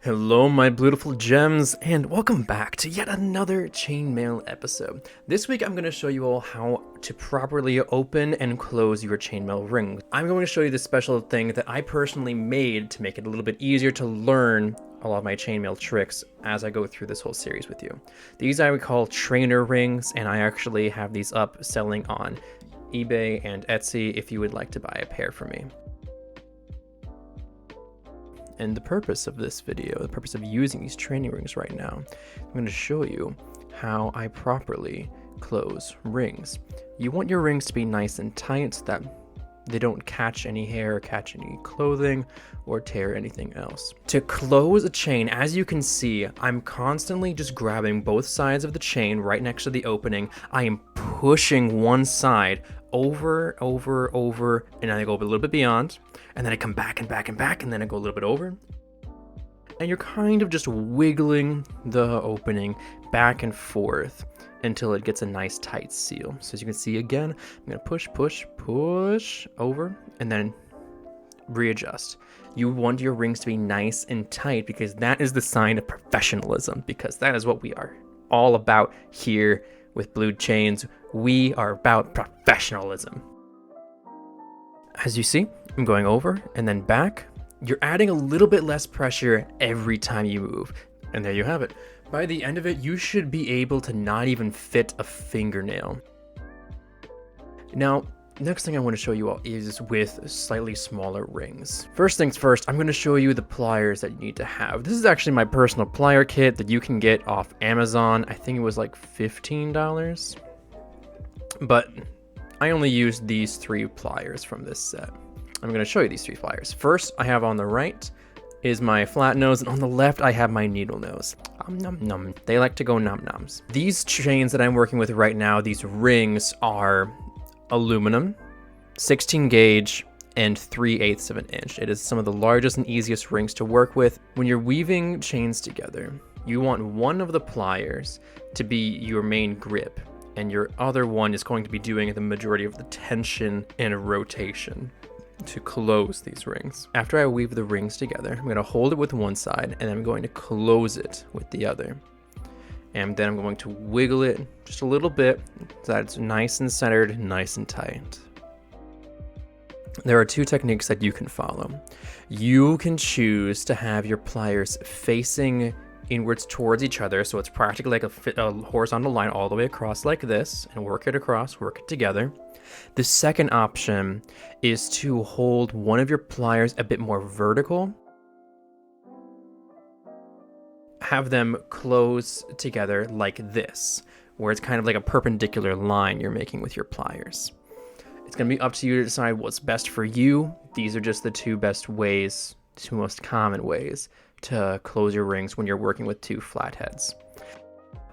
Hello my beautiful gems, and welcome back to yet another chainmail episode. This week I'm going to show you all how to properly open and close your chainmail ring. I'm going to show you the special thing that I personally made to make it a little bit easier to learn a lot of my chainmail tricks as I go through this whole series with you. These I would call trainer rings, and I actually have these up selling on eBay and Etsy if you would like to buy a pair from me. And the purpose of this video, the purpose of using these training rings right now, I'm going to show you how I properly close rings. You want your rings to be nice and tight so that they don't catch any hair, catch any clothing, or tear anything else. To close a chain, as you can see, I'm constantly just grabbing both sides of the chain right next to the opening. I am pushing one side over, and then I go a little bit beyond, and then I come back and back and back, and then I go a little bit over. And you're kind of just wiggling the opening back and forth until it gets a nice tight seal. So as you can see again, I'm gonna push over, and then readjust. You want your rings to be nice and tight because that is the sign of professionalism, because that is what we are all about here with Blue Chains. We are about professionalism. As you see, I'm going over and then back. You're adding a little bit less pressure every time you move. And there you have it. By the end of it, you should be able to not even fit a fingernail. Now, next thing I want to show you all is with slightly smaller rings. First things first, I'm going to show you the pliers that you need to have. This is actually my personal plier kit that you can get off Amazon. I think it was like $15. But I only used these 3 pliers from this set. I'm going to show you these 3 pliers. First, I have on the right is my flat nose, and on the left, I have my needle nose. Nom nom. They like to go nom noms. These chains that I'm working with right now, these rings are aluminum, 16 gauge, and 3/8 of an inch. It is some of the largest and easiest rings to work with. When you're weaving chains together, you want one of the pliers to be your main grip, and your other one is going to be doing the majority of the tension and rotation to close these rings. After I weave the rings together, I'm going to hold it with one side, and I'm going to close it with the other. And then I'm going to wiggle it just a little bit so that it's nice and centered, nice and tight. There are 2 techniques that you can follow. You can choose to have your pliers facing inwards towards each other, so it's practically like a horizontal line all the way across like this, and work it across, work it together. The second option is to hold one of your pliers a bit more vertical. Have them close together like this, where it's kind of like a perpendicular line you're making with your pliers. It's going to be up to you to decide what's best for you. These are just the 2 best ways, 2 most common ways to close your rings when you're working with 2 flatheads.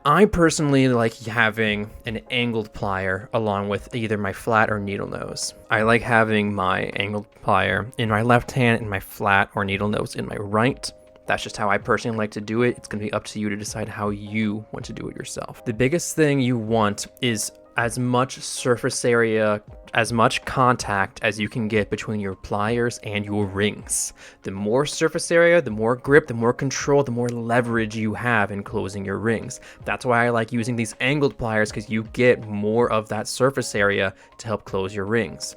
I personally like having an angled plier along with either my flat or needle nose. I like having my angled plier in my left hand and my flat or needle nose in my right. That's just how I personally like to do it. It's going to be up to you to decide how you want to do it yourself. The biggest thing you want is as much surface area, as much contact as you can get between your pliers and your rings. The more surface area, the more grip, the more control, the more leverage you have in closing your rings. That's why I like using these angled pliers, because you get more of that surface area to help close your rings.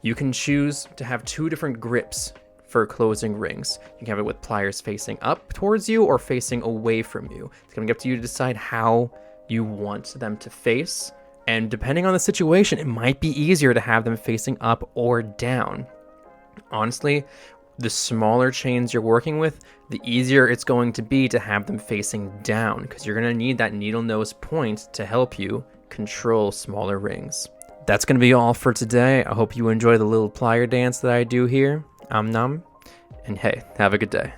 You can choose to have 2 different grips for closing rings. You can have it with pliers facing up towards you or facing away from you. It's going to be up to you to decide how you want them to face, and depending on the situation, it might be easier to have them facing up or down. Honestly, the smaller chains you're working with, the easier it's going to be to have them facing down, because you're going to need that needle nose point to help you control smaller rings. That's going to be all for today. I hope you enjoy the little plier dance that I do here. Nom, and hey, have a good day.